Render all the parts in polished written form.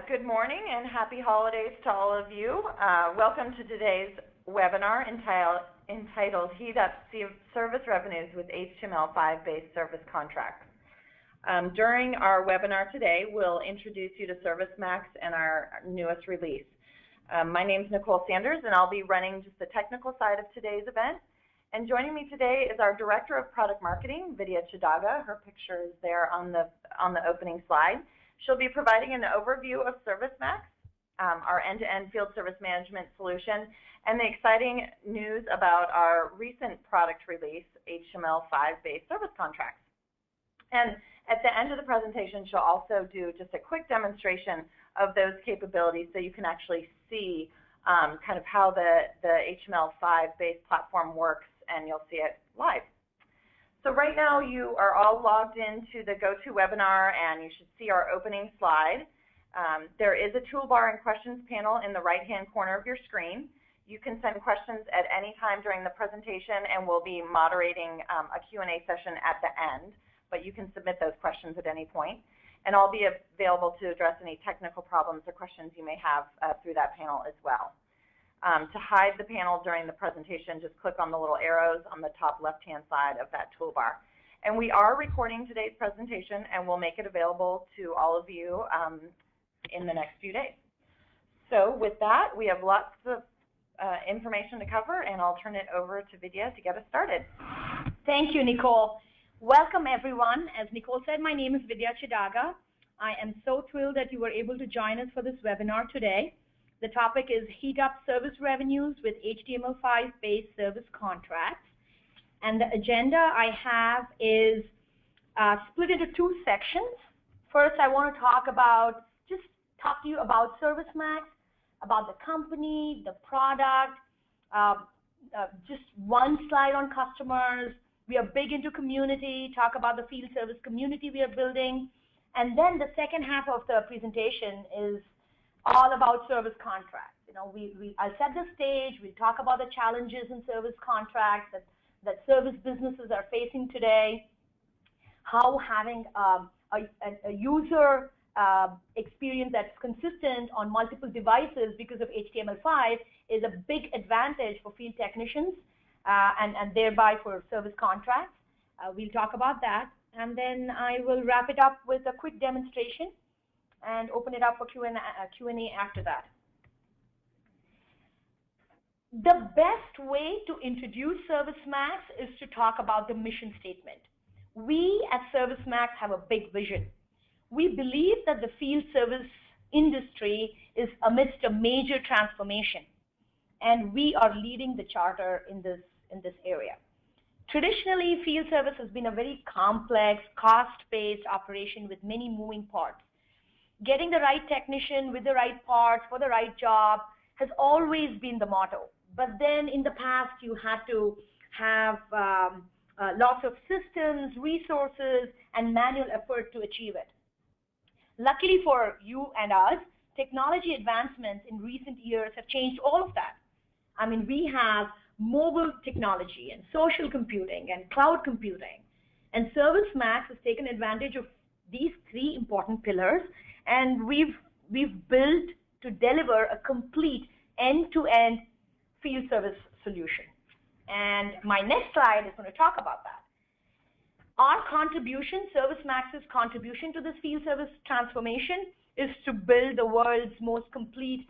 Good morning and happy holidays to all of you. Welcome to today's webinar entitled Heat Up Service Revenues with HTML5-Based Service Contracts. During our webinar today, we'll introduce you to ServiceMax and our newest release. My name is Nicole Sanders, and I'll be running just the technical side of today's event. And joining me today is our Director of Product Marketing, Vidya Chidaga. Her picture is there on the opening slide. She'll be providing an overview of ServiceMax, our end-to-end field service management solution, and the exciting news about our recent product release, HTML5-Based Service Contracts. And at the end of the presentation, she'll also do just a quick demonstration of those capabilities so you can actually see kind of how the HTML5-based platform works, and you'll see it live. So right now you are all logged into the GoToWebinar, and you should see our opening slide. There is a toolbar and questions panel in the right-hand corner of your screen. You can send questions at any time during the presentation, and we'll be moderating a Q&A session at the end, but you can submit those questions at any point. And I'll be available to address any technical problems or questions you may have through that panel as well. To hide the panel during the presentation, just click on the little arrows on the top left-hand side of that toolbar. And we are recording today's presentation, and we'll make it available to all of you in the next few days. So with that, we have lots of information to cover, and I'll turn it over to Vidya to get us started. Thank you, Nicole. Welcome, everyone. As Nicole said, my name is Vidya Chidaga. I am so thrilled that you were able to join us for this webinar today. The topic is Heat Up Service Revenues with HTML5-Based Service Contracts. And the agenda I have is split into two sections. First, I want to talk to you about ServiceMax, about the company, the product, just one slide on customers. We are big into community, talk about the field service community we are building. And then the second half of the presentation is all about service contracts. You know, I'll set the stage. We'll talk about the challenges in service contracts that service businesses are facing today, how having a user experience that's consistent on multiple devices because of HTML5 is a big advantage for field technicians and thereby for service contracts. We'll talk about that, and then I will wrap it up with a quick demonstration and open it up for Q&A after that. The best way to introduce ServiceMax is to talk about the mission statement. We at ServiceMax have a big vision. We believe that the field service industry is amidst a major transformation, and we are leading the charter in this area. Traditionally, field service has been a very complex, cost-based operation with many moving parts. Getting the right technician with the right parts for the right job has always been the motto. But then in the past, you had to have lots of systems, resources, and manual effort to achieve it. Luckily for you and us, technology advancements in recent years have changed all of that. I mean, we have mobile technology and social computing and cloud computing. And ServiceMax has taken advantage of these three important pillars, and we've built to deliver a complete end-to-end field service solution. And my next slide is going to talk about that. Our contribution, ServiceMax's contribution to this field service transformation, is to build the world's most complete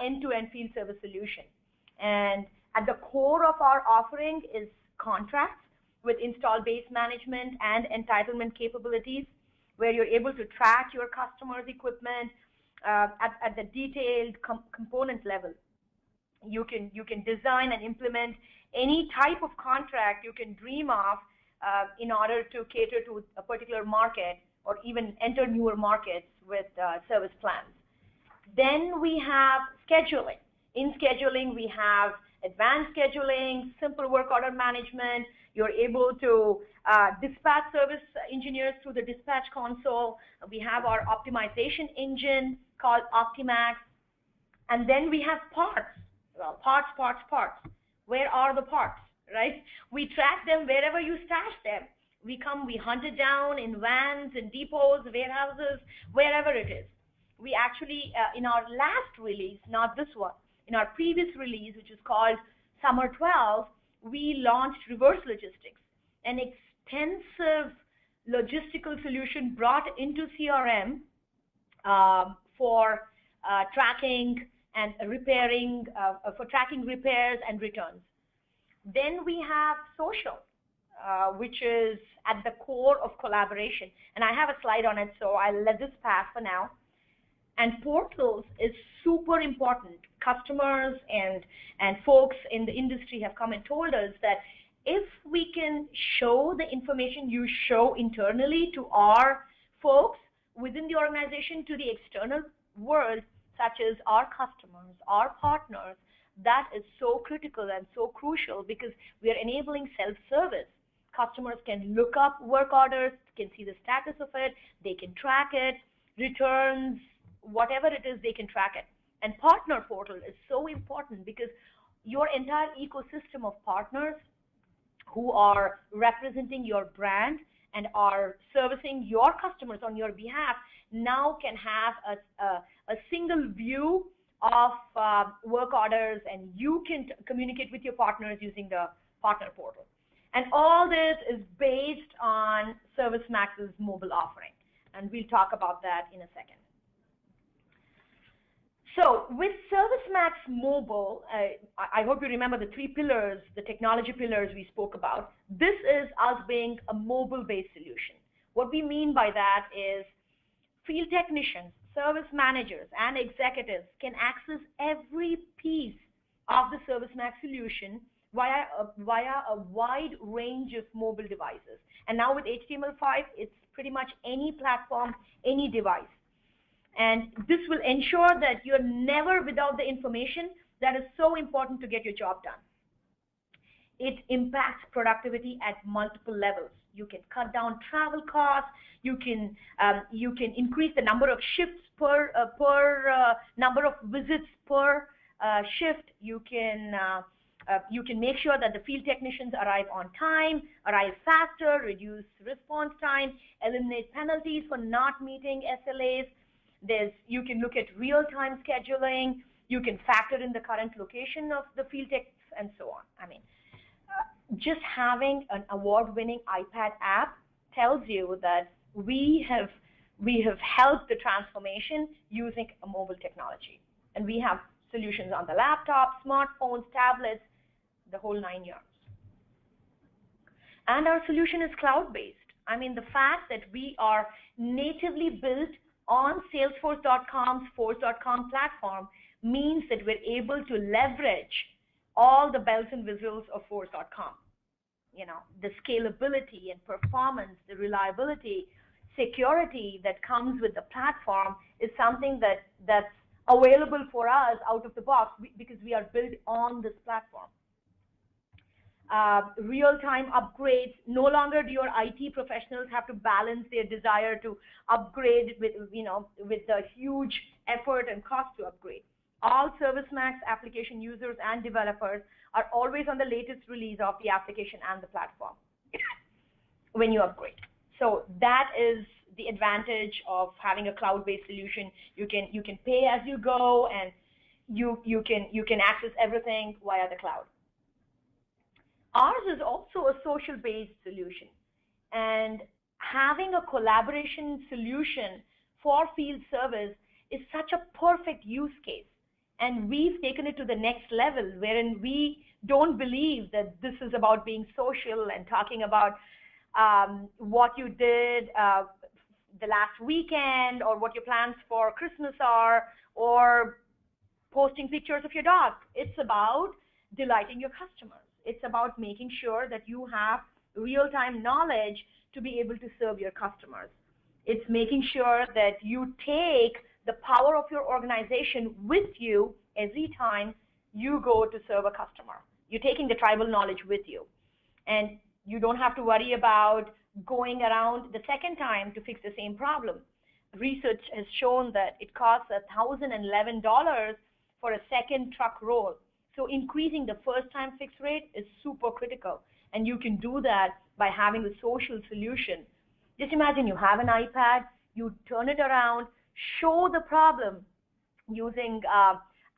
end-to-end field service solution. And at the core of our offering is contracts with install-based management and entitlement capabilities, where you're able to track your customers' equipment at the detailed component level. You can design and implement any type of contract you can dream of in order to cater to a particular market or even enter newer markets with service plans. Then we have scheduling. In scheduling, we have advanced scheduling, simple work order management. You're able to dispatch service engineers through the dispatch console. We have our optimization engine called Optimax. And then we have parts. Well, parts. Where are the parts, right? We track them wherever you stash them. We hunt it down in vans, in depots, warehouses, wherever it is. we actually, in our last release, not this one, in our previous release, which is called Summer 12, we launched reverse logistics, an extensive logistical solution brought into CRM for tracking and repairing, for tracking repairs and returns. Then we have social, which is at the core of collaboration. And I have a slide on it, so I'll let this pass for now. And portals is super important. Customers and folks in the industry have come and told us that if we can show the information you show internally to our folks within the organization to the external world, such as our customers, our partners, that is so critical and so crucial because we are enabling self-service. Customers can look up work orders, can see the status of it, they can track it, returns, whatever it is, they can track it. And partner portal is so important because your entire ecosystem of partners who are representing your brand and are servicing your customers on your behalf now can have a single view of work orders, and you can communicate with your partners using the partner portal. And all this is based on ServiceMax's mobile offering, and we'll talk about that in a second. So with ServiceMax Mobile, I hope you remember the three pillars, the technology pillars we spoke about. This is us being a mobile-based solution. What we mean by that is field technicians, service managers, and executives can access every piece of the ServiceMax solution via a wide range of mobile devices. And now with HTML5, it's pretty much any platform, any device. And this will ensure that you're never without the information that is so important to get your job done. It impacts productivity at multiple levels. You can cut down travel costs. You can increase the number of shifts per number of visits per shift. You can make sure that the field technicians arrive on time, arrive faster, reduce response time, eliminate penalties for not meeting SLAs. You can look at real-time scheduling. You can factor in the current location of the field techs and so on. I mean, just having an award-winning iPad app tells you that we have helped the transformation using a mobile technology. And we have solutions on the laptop, smartphones, tablets, the whole 9 yards. And our solution is cloud-based. I mean, the fact that we are natively built on Salesforce.com's Force.com platform means that we're able to leverage all the bells and whistles of Force.com. You know, the scalability and performance, the reliability, security that comes with the platform is something that's available for us out of the box because we are built on this platform. Real-time upgrades. No longer do your IT professionals have to balance their desire to upgrade with the huge effort and cost to upgrade. All ServiceMax application users and developers are always on the latest release of the application and the platform when you upgrade. So that is the advantage of having a cloud-based solution. You can pay as you go, and you can access everything via the cloud. Ours is also a social-based solution, and having a collaboration solution for field service is such a perfect use case. And we've taken it to the next level, wherein we don't believe that this is about being social and talking about what you did the last weekend or what your plans for Christmas are or posting pictures of your dog. It's about delighting your customers. It's about making sure that you have real-time knowledge to be able to serve your customers. It's making sure that you take the power of your organization with you every time you go to serve a customer. You're taking the tribal knowledge with you. And you don't have to worry about going around the second time to fix the same problem. Research has shown that it costs $1,011 for a second truck roll. So increasing the first-time fix rate is super critical. And you can do that by having a social solution. Just imagine you have an iPad, you turn it around, show the problem using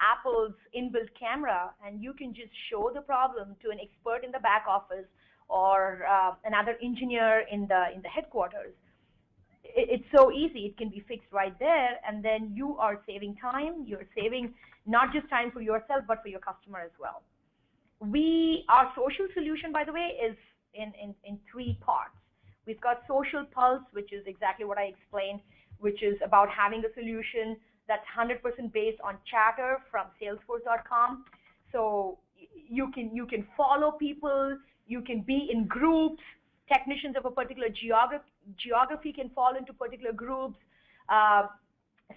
Apple's inbuilt camera, and you can just show the problem to an expert in the back office or another engineer in the headquarters. It's so easy. It can be fixed right there, and then you are saving time. You're saving not just time for yourself, but for your customer as well. Our social solution, by the way, is in three parts. We've got Social Pulse, which is exactly what I explained, which is about having a solution that's 100% based on chatter from Salesforce.com. So you can follow people, you can be in groups. Technicians of a particular geography can fall into particular groups.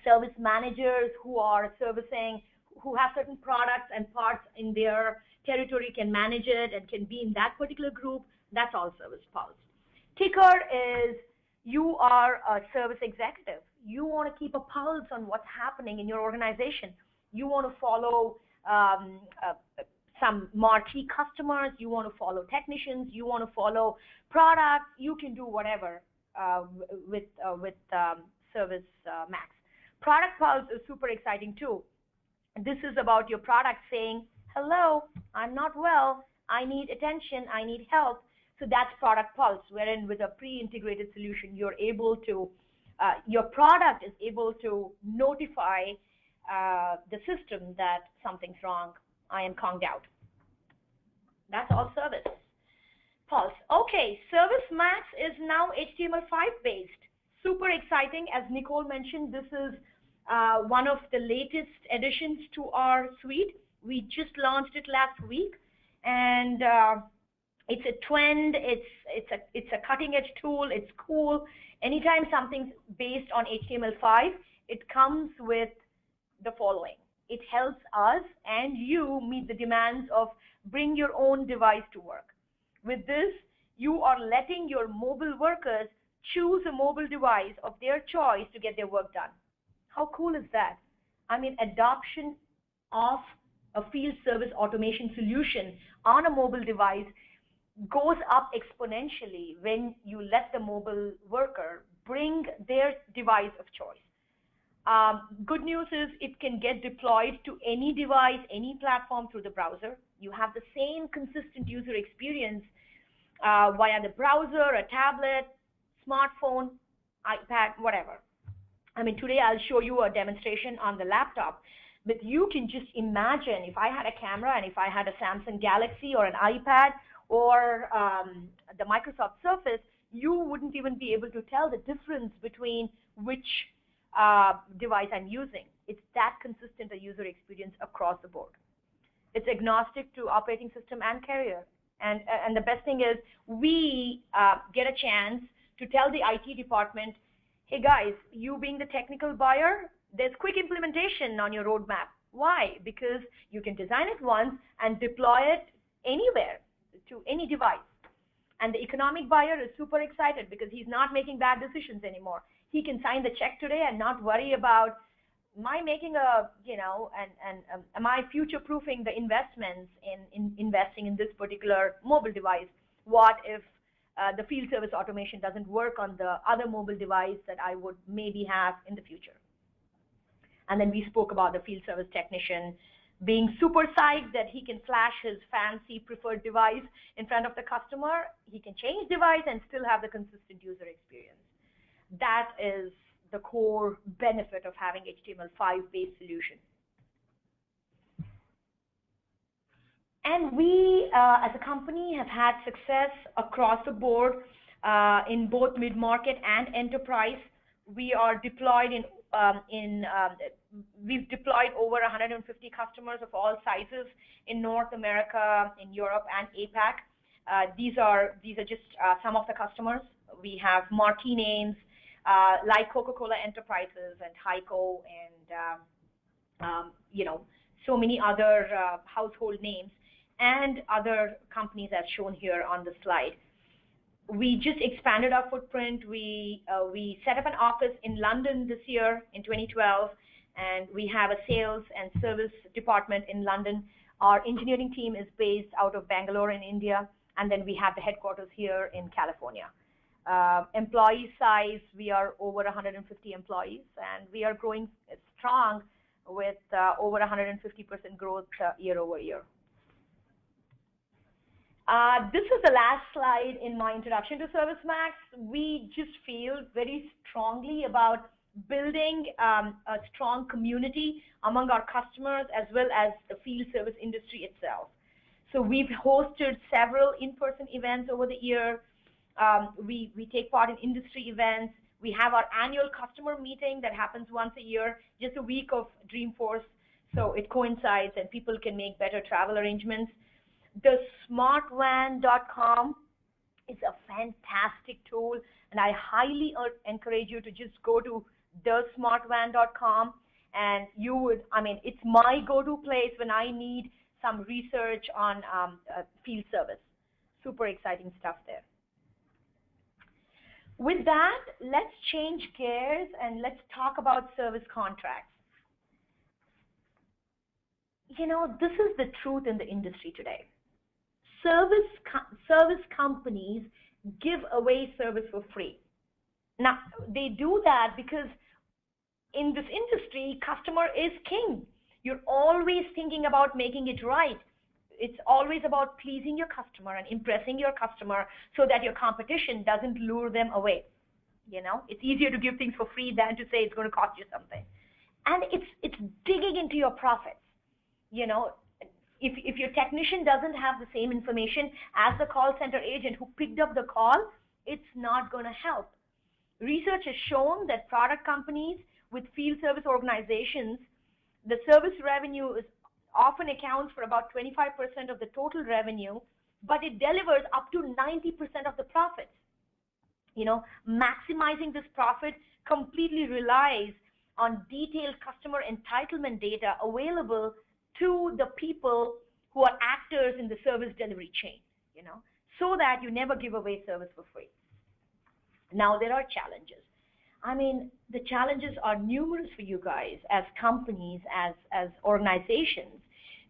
Service managers who are servicing, who have certain products and parts in their territory can manage it and can be in that particular group. That's all Service Pulse. Ticker is you are a service executive. You want to keep a pulse on what's happening in your organization. You want to follow some marquee customers. You want to follow technicians. You want to follow products. You can do whatever with ServiceMax. Product Pulse is super exciting too. This is about your product saying, hello, I'm not well. I need attention. I need help. So that's Product Pulse, wherein with a pre-integrated solution, you're able to, your product is able to notify the system that something's wrong. I am conked out. That's all Service Pulse. Okay, ServiceMax is now HTML5-based. Super exciting. As Nicole mentioned, this is one of the latest additions to our suite. We just launched it last week, and it's a trend. It's a cutting-edge tool. It's cool. Anytime something's based on HTML5, it comes with the following. It helps us and you meet the demands of bring your own device to work. With this, you are letting your mobile workers choose a mobile device of their choice to get their work done. How cool is that? I mean, adoption of a field service automation solution on a mobile device goes up exponentially when you let the mobile worker bring their device of choice. Good news is it can get deployed to any device, any platform through the browser. You have the same consistent user experience via the browser, a tablet, smartphone, iPad, whatever. I mean, today I'll show you a demonstration on the laptop, but you can just imagine if I had a camera and if I had a Samsung Galaxy or an iPad or the Microsoft Surface, you wouldn't even be able to tell the difference between which device I'm using. It's that consistent a user experience across the board. It's agnostic to operating system and carrier. And the best thing is we get a chance to tell the IT department, hey guys, you being the technical buyer, there's quick implementation on your roadmap. Why? Because you can design it once and deploy it anywhere to any device. And the economic buyer is super excited because he's not making bad decisions anymore. He can sign the check today and not worry about, am I making a, am I future-proofing the investments in investing in this particular mobile device? What if the field service automation doesn't work on the other mobile device that I would maybe have in the future? And then we spoke about the field service technician being super psyched that he can flash his fancy preferred device in front of the customer. He can change device and still have the consistent user experience. That is the core benefit of having HTML5-based solution. And we, as a company, have had success across the board in both mid-market and enterprise. We are deployed we've deployed over 150 customers of all sizes in North America, in Europe, and APAC. These are just some of the customers. We have marquee names like Coca-Cola Enterprises and Tyco and so many other household names and other companies as shown here on the slide. We just expanded our footprint. We set up an office in London this year in 2012, and we have a sales and service department in London. Our engineering team is based out of Bangalore in India, and then we have the headquarters here in California. Employee size, we are over 150 employees, and we are growing strong with over 150% growth year over year. This is the last slide in my introduction to ServiceMax. We just feel very strongly about building a strong community among our customers as well as the field service industry itself. So we've hosted several in-person events over the year. We take part in industry events. We have our annual customer meeting that happens once a year, just a week of Dreamforce, so it coincides and people can make better travel arrangements. The smartvan.com is a fantastic tool, and I highly encourage you to just go to thesmartvan.com, and you would, it's my go-to place when I need some research on field service. Super exciting stuff there. With that, let's change gears and let's talk about service contracts. You know, this is the truth in the industry today. Service companies give away service for free. Now, they do that because in this industry, customer is king. You're always thinking about making it right. It's always about pleasing your customer and impressing your customer so that your competition doesn't lure them away. You know, it's easier to give things for free than to say it's going to cost you something. And it's digging into your profits. You know, if your technician doesn't have the same information as the call center agent who picked up the call, it's not going to help. Research has shown that product companies with field service organizations, the service revenue is often accounts for about 25% of the total revenue, but it delivers up to 90% of the profits. You know, maximizing this profit completely relies on detailed customer entitlement data available to the people who are actors in the service delivery chain, you know, so that you never give away service for free. Now, there are challenges. I mean, the challenges are numerous for you guys as companies, as organizations.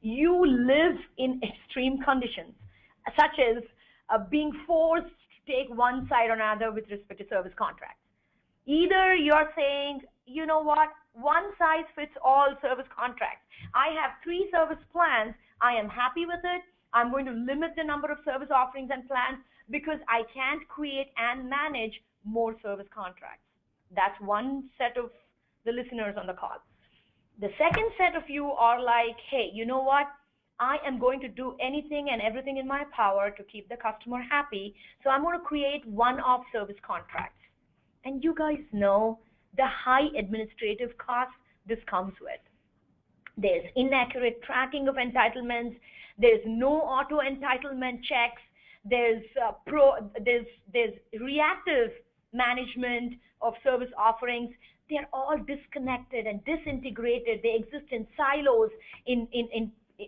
You live in extreme conditions, such as being forced to take one side or another with respect to service contracts. Either you're saying, you know what, one size fits all service contracts. I have 3 service plans. I am happy with it. I'm going to limit the number of service offerings and plans because I can't create and manage more service contracts. That's one set of the listeners on the call. The second set of you are like, hey, you know what? I am going to do anything and everything in my power to keep the customer happy, so I'm going to create one-off service contracts. And you guys know the high administrative costs this comes with. There's inaccurate tracking of entitlements. There's no auto entitlement checks. There's reactive management of service offerings. They're all disconnected and disintegrated. They exist in silos,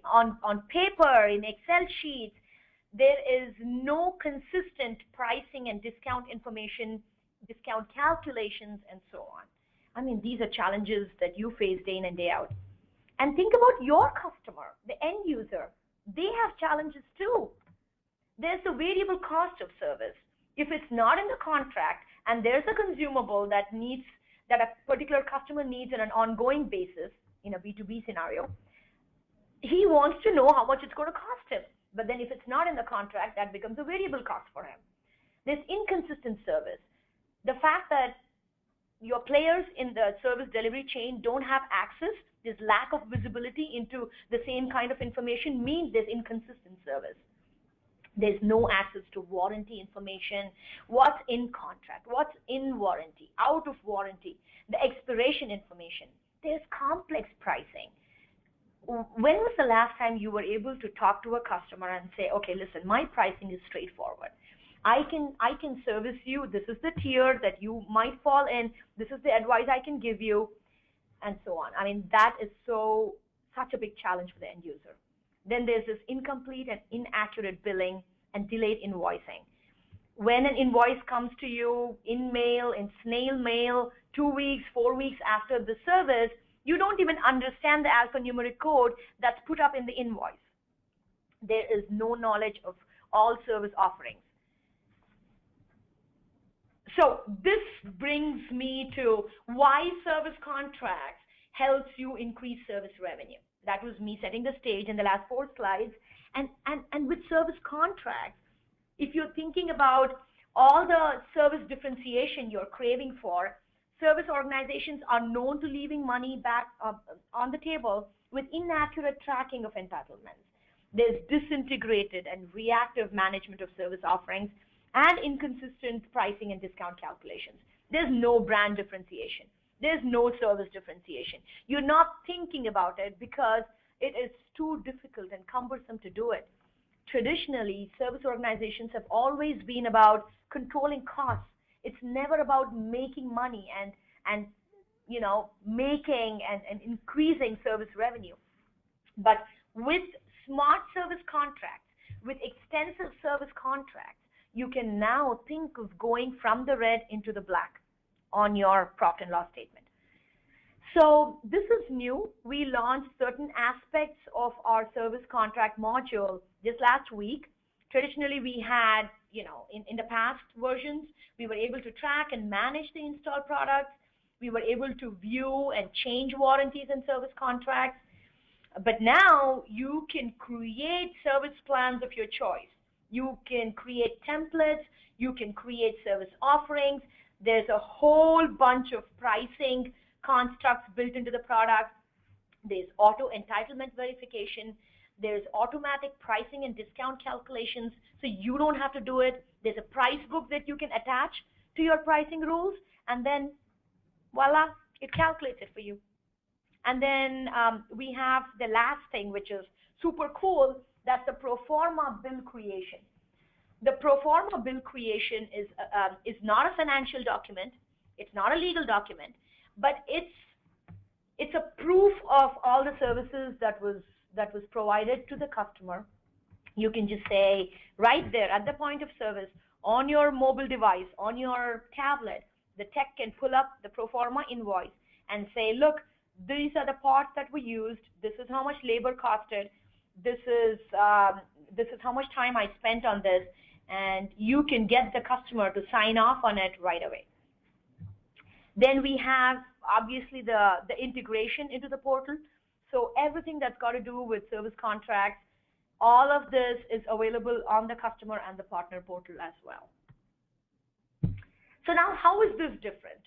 on paper, in Excel sheets. There is no consistent pricing and discount information, discount calculations, and so on. I mean, these are challenges that you face day in and day out. And think about your customer, the end user. They have challenges too. There's the variable cost of service. If it's not in the contract and there's a consumable that a particular customer needs on an ongoing basis in a B2B scenario, he wants to know how much it's going to cost him. But then if it's not in the contract, that becomes a variable cost for him. There's inconsistent service. The fact that your players in the service delivery chain don't have access, this lack of visibility into the same kind of information means there's inconsistent service. There's no access to warranty information, what's in contract, what's in warranty, out of warranty, the expiration information. There's complex pricing. When was the last time you were able to talk to a customer and say, okay, listen, my pricing is straightforward. I can service you. This is the tier that you might fall in. This is the advice I can give you, and so on. I mean, that is such a big challenge for the end user. Then there's this incomplete and inaccurate billing and delayed invoicing. When an invoice comes to you in mail, in snail mail, 2 weeks, 4 weeks after the service, you don't even understand the alphanumeric code that's put up in the invoice. There is no knowledge of all service offerings. So this brings me to why service contracts helps you increase service revenue. That was me setting the stage in the last 4 slides. And with service contracts, if you're thinking about all the service differentiation you're craving for, service organizations are known to leaving money back on the table with inaccurate tracking of entitlements. There's disintegrated and reactive management of service offerings and inconsistent pricing and discount calculations. There's no brand differentiation. There's no service differentiation. You're not thinking about it because it is too difficult and cumbersome to do it. Traditionally, service organizations have always been about controlling costs. It's never about making money and making and increasing service revenue. But with smart service contracts, with extensive service contracts, you can now think of going from the red into the black on your profit and loss statement. So this is new. We launched certain aspects of our service contract module just last week. Traditionally, we had, in the past versions, we were able to track and manage the installed products. We were able to view and change warranties and service contracts. But now you can create service plans of your choice. You can create templates. You can create service offerings. There's a whole bunch of pricing constructs built into the product. There's auto entitlement verification. There's automatic pricing and discount calculations, so you don't have to do it. There's a price book that you can attach to your pricing rules, and then voila, it calculates it for you. And then we have the last thing, which is super cool. That's the pro forma bill creation. The pro forma bill creation is not a financial document. It's not a legal document, but it's a proof of all the services that was provided to the customer. You can just say right there at the point of service on your mobile device, on your tablet, the tech can pull up the pro forma invoice and say, look, these are the parts that were used. This is how much labor costed. This is how much time I spent on this, and you can get the customer to sign off on it right away. Then we have obviously the integration into the portal. So everything that's got to do with service contracts, all of this is available on the customer and the partner portal as well. So now how is this different?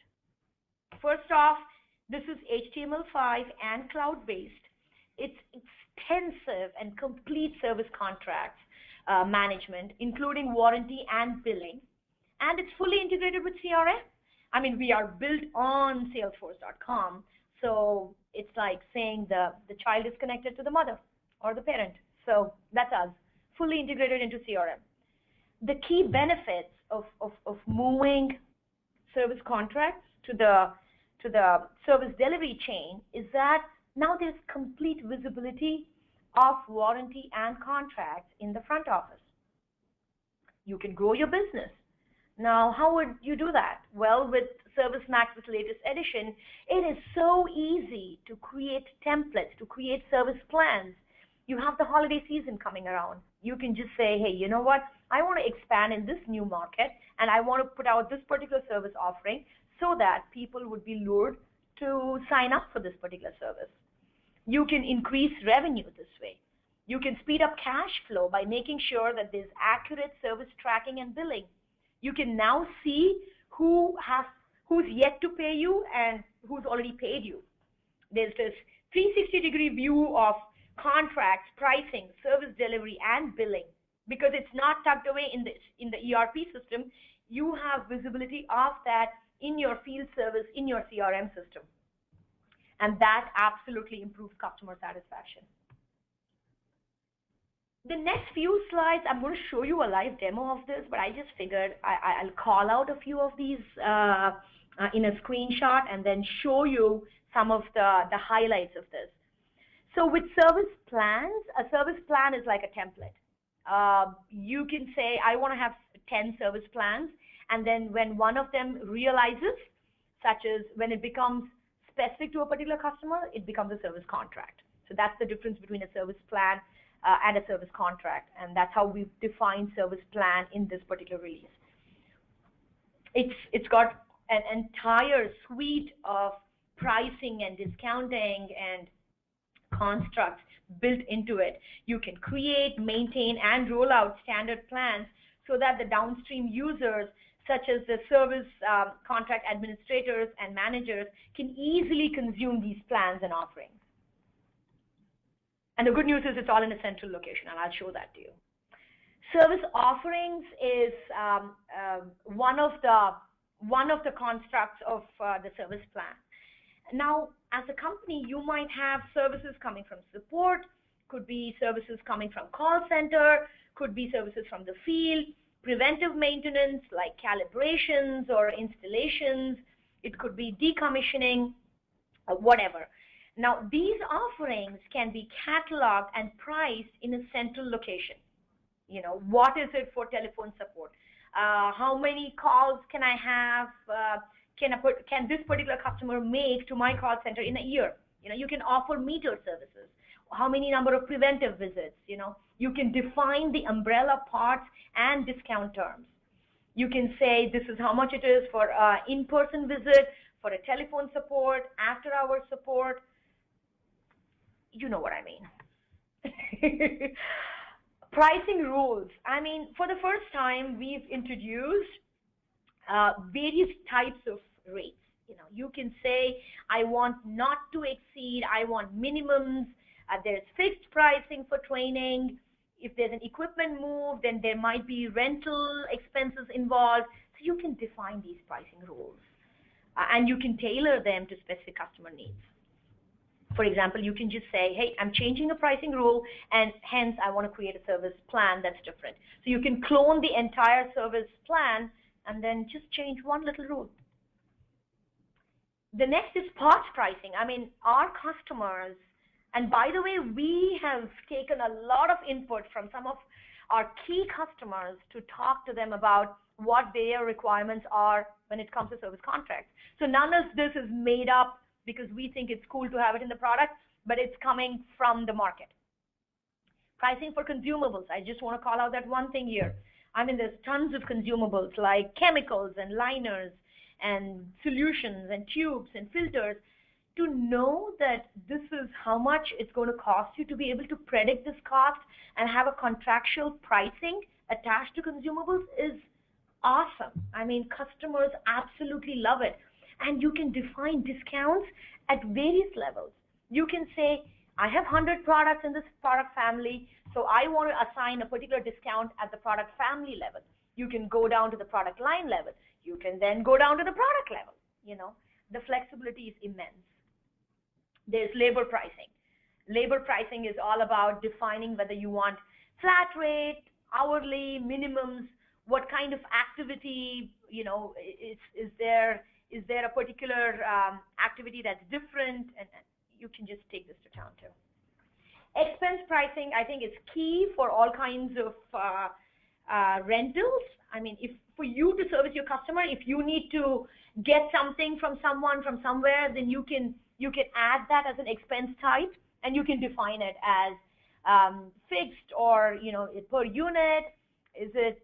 First off, this is HTML5 and cloud-based. It's extensive and complete service contracts management, including warranty and billing. And it's fully integrated with CRM. I mean, we are built on Salesforce.com, so it's like saying the child is connected to the mother or the parent. So that's us, fully integrated into CRM. The key benefits of moving service contracts to the service delivery chain is that now there's complete visibility of warranty and contracts in the front office. You can grow your business. Now, how would you do that? Well, with ServiceMax's latest edition, it is so easy to create templates, to create service plans. You have the holiday season coming around. You can just say, hey, you know what? I want to expand in this new market, and I want to put out this particular service offering so that people would be lured to sign up for this particular service. You can increase revenue this way. You can speed up cash flow by making sure that there's accurate service tracking and billing. You can now see who's yet to pay you and who's already paid you. There's this 360-degree view of contracts, pricing, service delivery, and billing. Because it's not tucked away in the ERP system, you have visibility of that in your field service, in your CRM system. And that absolutely improves customer satisfaction. The next few slides, I'm going to show you a live demo of this, but I just figured I'll call out a few of these in a screenshot and then show you some of the highlights of this. So with service plans, a service plan is like a template. You can say, I want to have 10 service plans, and then when one of them realizes, such as when it becomes specific to a particular customer, it becomes a service contract. So that's the difference between a service plan and a service contract, and that's how we define service plan in this particular release. It's got an entire suite of pricing and discounting and constructs built into it. You can create, maintain, and roll out standard plans so that the downstream users, such as the service contract administrators and managers, can easily consume these plans and offerings. And the good news is it's all in a central location, and I'll show that to you. Service offerings is one of the constructs of the service plan. Now, as a company, you might have services coming from support, could be services coming from call center, could be services from the field, preventive maintenance like calibrations or installations, it could be decommissioning, whatever. Now, these offerings can be cataloged and priced in a central location. You know, what is it for telephone support? How many calls can I have? Can this particular customer make to my call center in a year? You know, you can offer meter services. How many number of preventive visits? You know, you can define the umbrella parts and discount terms. You can say this is how much it is for an in-person visit, for a telephone support, after-hours support. You know what I mean. Pricing rules. I mean, for the first time, we've introduced various types of rates. You know, you can say, I want not to exceed, I want minimums, there's fixed pricing for training. If there's an equipment move, then there might be rental expenses involved. So you can define these pricing rules, and you can tailor them to specific customer needs. For example, you can just say, hey, I'm changing a pricing rule, and hence I want to create a service plan that's different. So you can clone the entire service plan and then just change one little rule. The next is parts pricing. I mean, our customers, and by the way, we have taken a lot of input from some of our key customers to talk to them about what their requirements are when it comes to service contracts. So none of this is made up because we think it's cool to have it in the product, but it's coming from the market. Pricing for consumables. I just want to call out that one thing here. I mean, there's tons of consumables like chemicals and liners and solutions and tubes and filters. To know that this is how much it's going to cost you, to be able to predict this cost and have a contractual pricing attached to consumables is awesome. I mean, customers absolutely love it. And you can define discounts at various levels. You can say, I have 100 products in this product family, so I want to assign a particular discount at the product family level. You can go down to the product line level. You can then go down to the product level. You know, the flexibility is immense. There's labor pricing. Labor pricing is all about defining whether you want flat rate, hourly, minimums, what kind of activity, you know, is there a particular activity that's different, and you can just take this to town too. Expense pricing, I think, is key for all kinds of rentals. I mean, if for you to service your customer, if you need to get something from someone from somewhere, then you can add that as an expense type, and you can define it as fixed or, you know, per unit. Is it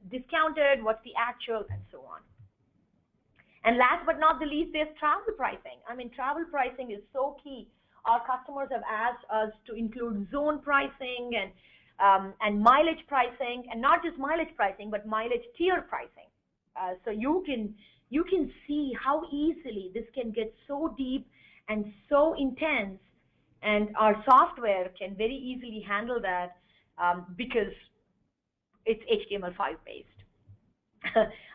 discounted? What's the actual, and so on. And last but not the least, there's travel pricing. I mean, travel pricing is so key. Our customers have asked us to include zone pricing and mileage pricing, and not just mileage pricing, but mileage tier pricing. So you can see how easily this can get so deep and so intense, and our software can very easily handle that because it's HTML5-based.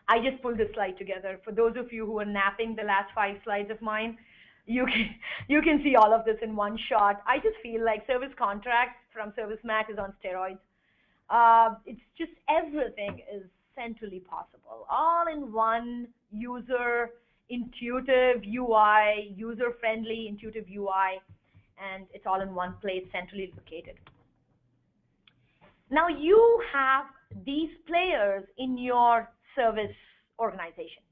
I just pulled this slide together. For those of you who are napping the last 5 slides of mine, you can see all of this in one shot. I just feel like service contracts from ServiceMax is on steroids. It's just everything is centrally possible, all in one user intuitive UI, user-friendly intuitive UI, and it's all in one place, centrally located. Now you have these players in your service organization,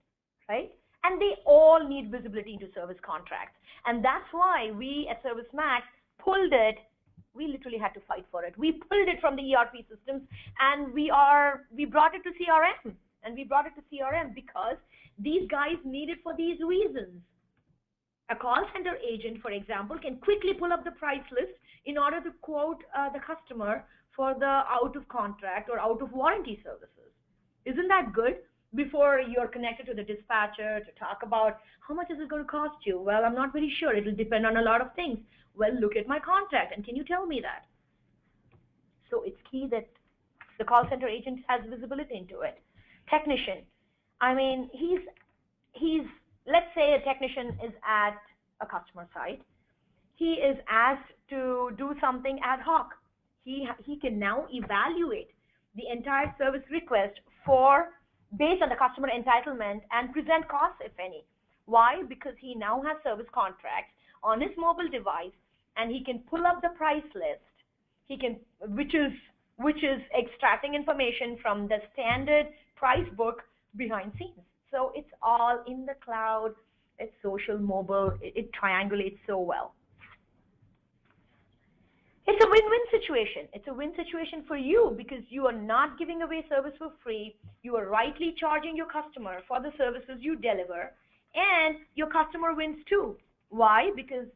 right? And they all need visibility into service contracts. And that's why we at ServiceMax pulled it. We literally had to fight for it. We pulled it from the ERP systems, and we brought it to CRM. And we brought it to CRM because these guys need it for these reasons. A call center agent, for example, can quickly pull up the price list in order to quote the customer for the out of contract or out of warranty services. Isn't that good? Before you're connected to the dispatcher to talk about how much is it going to cost you? Well, I'm not very sure. It will depend on a lot of things. Well, look at my contract and can you tell me that? So it's key that the call center agent has visibility into it. Technician, I mean, let's say a technician is at a customer site. He is asked to do something ad hoc. He can now evaluate the entire service request based on the customer entitlement and present costs, if any. Why? Because he now has service contracts on his mobile device, and he can pull up the price list. He can, which is extracting information from the standard price book behind scenes. So it's all in the cloud. It's social, mobile. It triangulates so well. It's a win-win situation. It's a win situation for you because you are not giving away service for free. You are rightly charging your customer for the services you deliver, and your customer wins too. Why? Because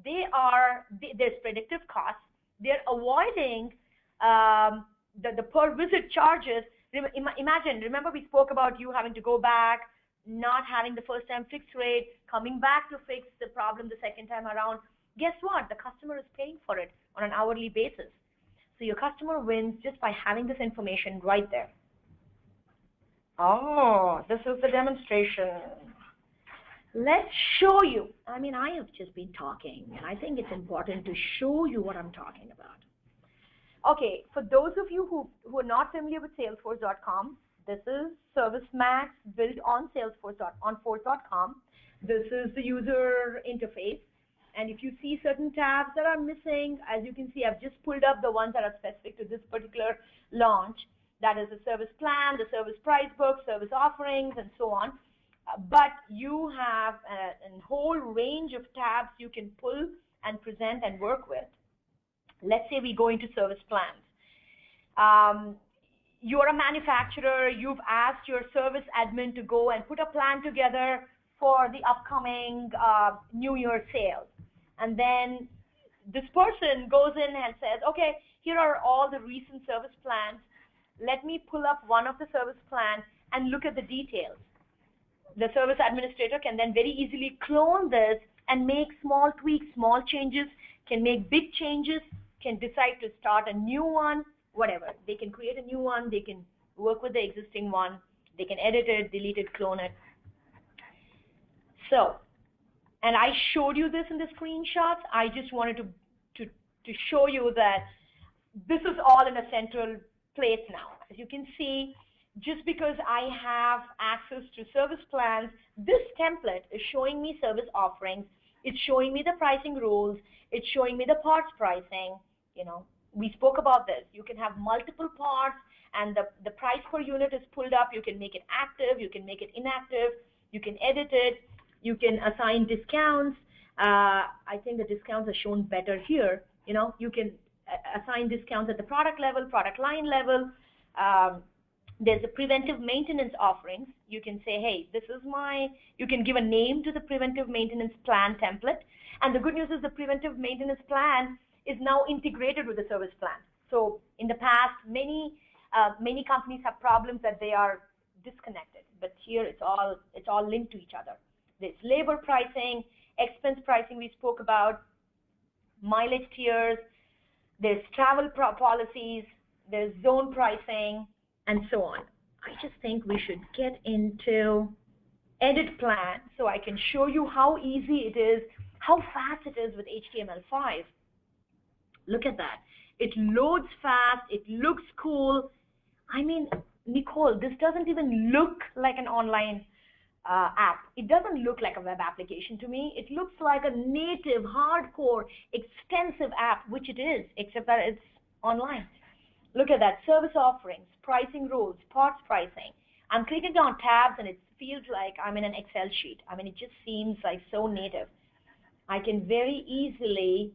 there's predictive costs. They're avoiding the per visit charges. Imagine, remember we spoke about you having to go back, not having the first time fixed rate, coming back to fix the problem the second time around. Guess what? The customer is paying for it on an hourly basis. So your customer wins just by having this information right there. Oh, this is the demonstration. Let's show you. I mean, I have just been talking, and I think it's important to show you what I'm talking about. Okay, for those of you who are not familiar with Salesforce.com, this is ServiceMax built on Force.com. This is the user interface. And if you see certain tabs that are missing, as you can see, I've just pulled up the ones that are specific to this particular launch. That is the service plan, the service price book, service offerings, and so on. But you have a whole range of tabs you can pull and present and work with. Let's say we go into service plans. You're a manufacturer. You've asked your service admin to go and put a plan together for the upcoming New Year sales. And then this person goes in and says, okay, here are all the recent service plans. Let me pull up one of the service plans and look at the details. The service administrator can then very easily clone this and make small tweaks, small changes, can make big changes, can decide to start a new one, whatever. They can create a new one. They can work with the existing one. They can edit it, delete it, clone it. So, and I showed you this in the screenshots. I just wanted to show you that this is all in a central place now. As you can see, just because I have access to service plans, this template is showing me service offerings. It's showing me the pricing rules. It's showing me the parts pricing. You know, we spoke about this. You can have multiple parts, and the price per unit is pulled up. You can make it active. You can make it inactive. You can edit it. You can assign discounts. I think the discounts are shown better here. You know, you can assign discounts at the product level, product line level. There's a preventive maintenance offerings. You can say, hey, this is you can give a name to the preventive maintenance plan template. And the good news is the preventive maintenance plan is now integrated with the service plan. So in the past, many companies have problems that they are disconnected. But here it's all linked to each other. There's labor pricing, expense pricing we spoke about, mileage tiers, there's travel policies, there's zone pricing, and so on. I just think we should get into edit plan so I can show you how easy it is, how fast it is with HTML5. Look at that. It loads fast. It looks cool. I mean, Nicole, this doesn't even look like an online app. It doesn't look like a web application to me. It looks like a native, hardcore, extensive app, which it is, except that it's online. Look at that. Service offerings, pricing rules, parts pricing. I'm clicking on tabs, and it feels like I'm in an Excel sheet. I mean, it just seems like so native. I can very easily,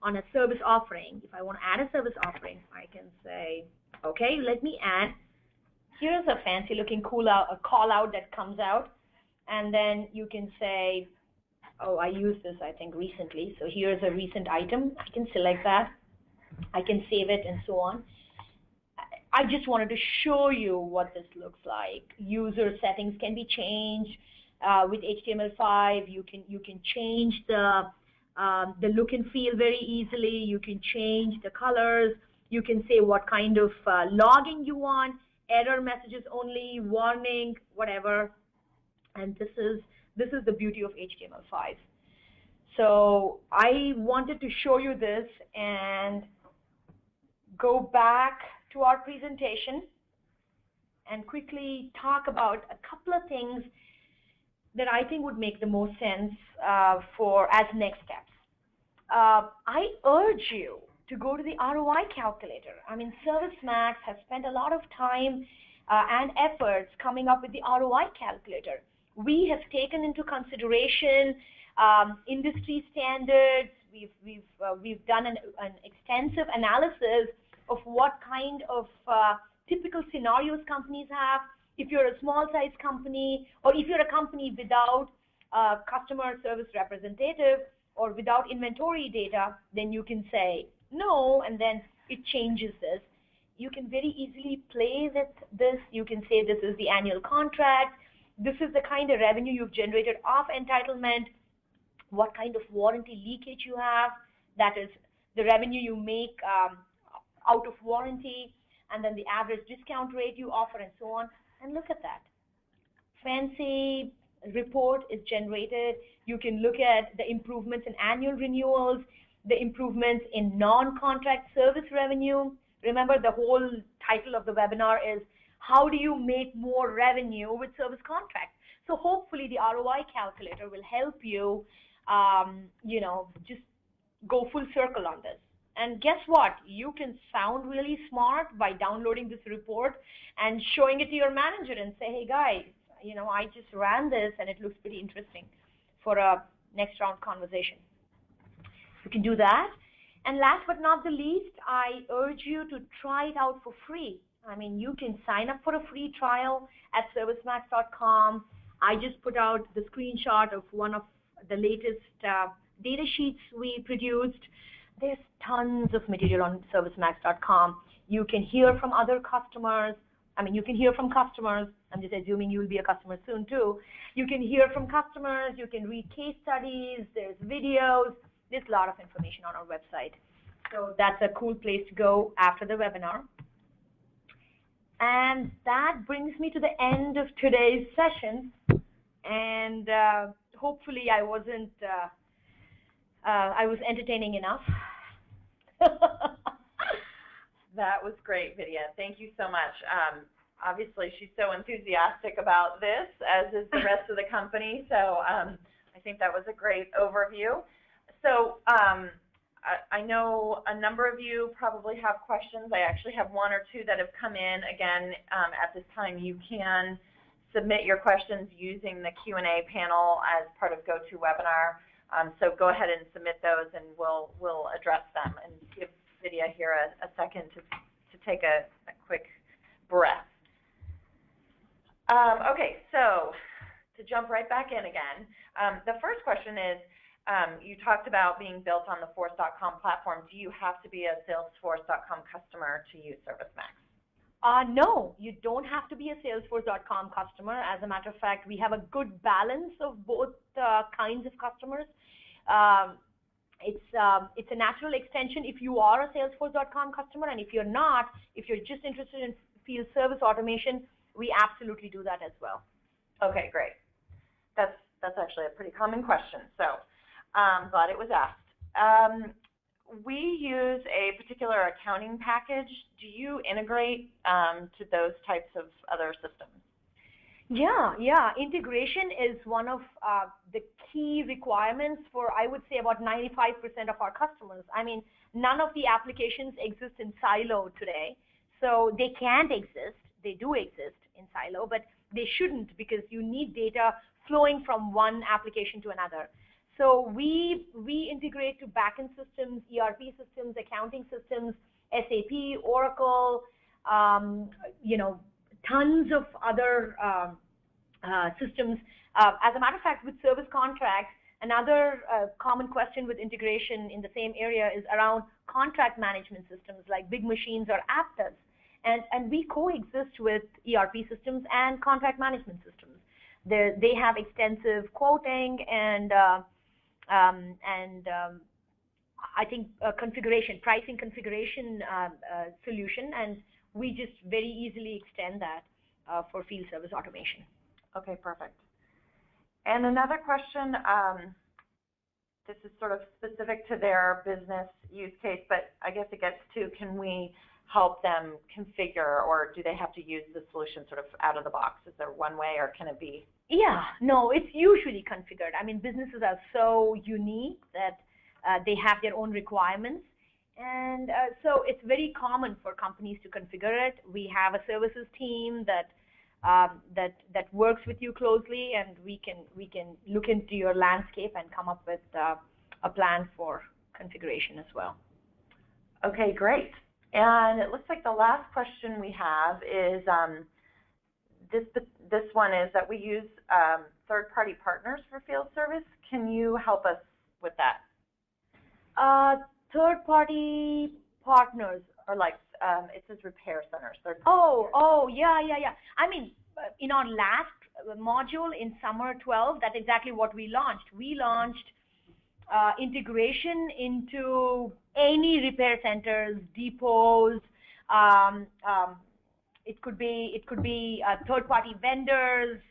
on a service offering, if I want to add a service offering, I can say, okay, let me add Here's a fancy looking a call out that comes out, and then you can say, oh, I used this, I think, recently. So here's a recent item. I can select that. I can save it and so on. I just wanted to show you what this looks like. User settings can be changed with HTML5. You can change the look and feel very easily. You can change the colors. You can say what kind of logging you want, error messages only, warning, whatever. And this is the beauty of HTML5. So I wanted to show you this and go back to our presentation and quickly talk about a couple of things that I think would make the most sense as next steps. I urge you to go to the ROI calculator. I mean, ServiceMax has spent a lot of time and efforts coming up with the ROI calculator. We have taken into consideration industry standards. We've done an extensive analysis of what kind of typical scenarios companies have. If you're a small size company, or if you're a company without a customer service representative or without inventory data, then you can say no, and then it changes this. You can very easily play with this. You can say this is the annual contract. This is the kind of revenue you've generated off entitlement, what kind of warranty leakage you have, that is the revenue you make out of warranty, and then the average discount rate you offer, and so on. And look at that. Fancy report is generated. You can look at the improvements in annual renewals, the improvements in non-contract service revenue. Remember, the whole title of the webinar is how do you make more revenue with service contracts? So hopefully the ROI calculator will help you, just go full circle on this. And guess what? You can sound really smart by downloading this report and showing it to your manager and say, hey guys, I just ran this and it looks pretty interesting for a next round conversation. You can do that. And last but not the least, I urge you to try it out for free. I mean, you can sign up for a free trial at ServiceMax.com. I just put out the screenshot of one of the latest data sheets we produced. There's tons of material on ServiceMax.com. You can hear from other customers. I mean, you can hear from customers. I'm just assuming you'll be a customer soon too. You can hear from customers. You can read case studies. There's videos. There's a lot of information on our website. So that's a cool place to go after the webinar. And that brings me to the end of today's session. And hopefully I was entertaining enough. That was great, Vidya. Thank you so much. Obviously, she's so enthusiastic about this, as is the rest of the company. So I think that was a great overview. So I know a number of you probably have questions. I actually have one or two that have come in. Again, at this time, you can submit your questions using the Q&A panel as part of GoToWebinar. So go ahead and submit those, and we'll address them. And give Vidya here a second to take a quick breath. Okay, so to jump right back in again, the first question is, you talked about being built on the Force.com platform. Do you have to be a Salesforce.com customer to use ServiceMax? No, you don't have to be a Salesforce.com customer. As a matter of fact, we have a good balance of both kinds of customers. It's a natural extension if you are a Salesforce.com customer, and if you're not, if you're just interested in field service automation, we absolutely do that as well. Okay, great. That's actually a pretty common question, so glad it was asked. We use a particular accounting package. Do you integrate to those types of other systems? Yeah. Integration is one of the key requirements for, I would say, about 95% of our customers. I mean, none of the applications exist in silo today, so they can't exist. They do exist in silo, but they shouldn't, because you need data flowing from one application to another. So we integrate to backend systems, ERP systems, accounting systems, SAP, Oracle, tons of other systems. As a matter of fact, with service contracts, another common question with integration in the same area is around contract management systems like big machines or Aptos. And we coexist with ERP systems and contract management systems. They have extensive quoting and I think pricing configuration solution, and we just very easily extend that for field service automation. Okay, perfect. And another question, this is sort of specific to their business use case, but I guess it gets to, can we help them configure, or do they have to use the solution sort of out of the box? Is there one way, or can it be? Yeah, no, it's usually configured. I mean, businesses are so unique that they have their own requirements, and so it's very common for companies to configure it. We have a services team that works with you closely, and we can look into your landscape and come up with a plan for configuration as well. Okay, great. And it looks like the last question we have is this one is that we use third-party partners for field service. Can you help us with that? Third-party partners, or like it says repair centers. Yeah. I mean, in our last module in summer 12, that's exactly what we launched. We launched integration into any repair centers, depots. It could be third-party vendors,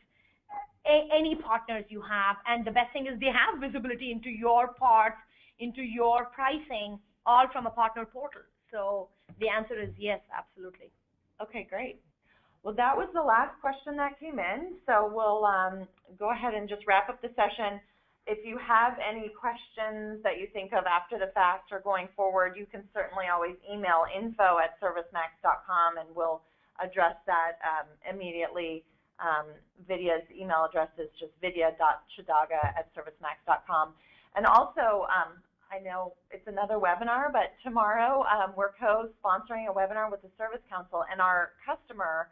any partners you have. And the best thing is they have visibility into your parts, into your pricing, all from a partner portal. So the answer is yes, absolutely. Okay, great. Well, that was the last question that came in. So we'll go ahead and just wrap up the session. If you have any questions that you think of after the fact or going forward, you can certainly always email info@servicemax.com, and we'll address that immediately. Vidya's email address is just vidya.chadaga@servicemax.com. And also, I know it's another webinar, but tomorrow we're co-sponsoring a webinar with the Service Council, and our customer,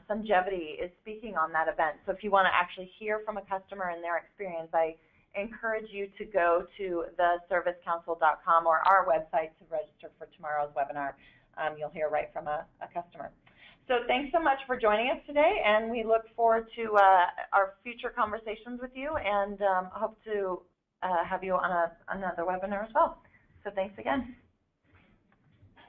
Sungevity, is speaking on that event. So if you want to actually hear from a customer and their experience, I encourage you to go to theservicecouncil.com or our website to register for tomorrow's webinar. You'll hear right from a customer. So thanks so much for joining us today, and we look forward to our future conversations with you, and hope to have you on another webinar as well. So thanks again.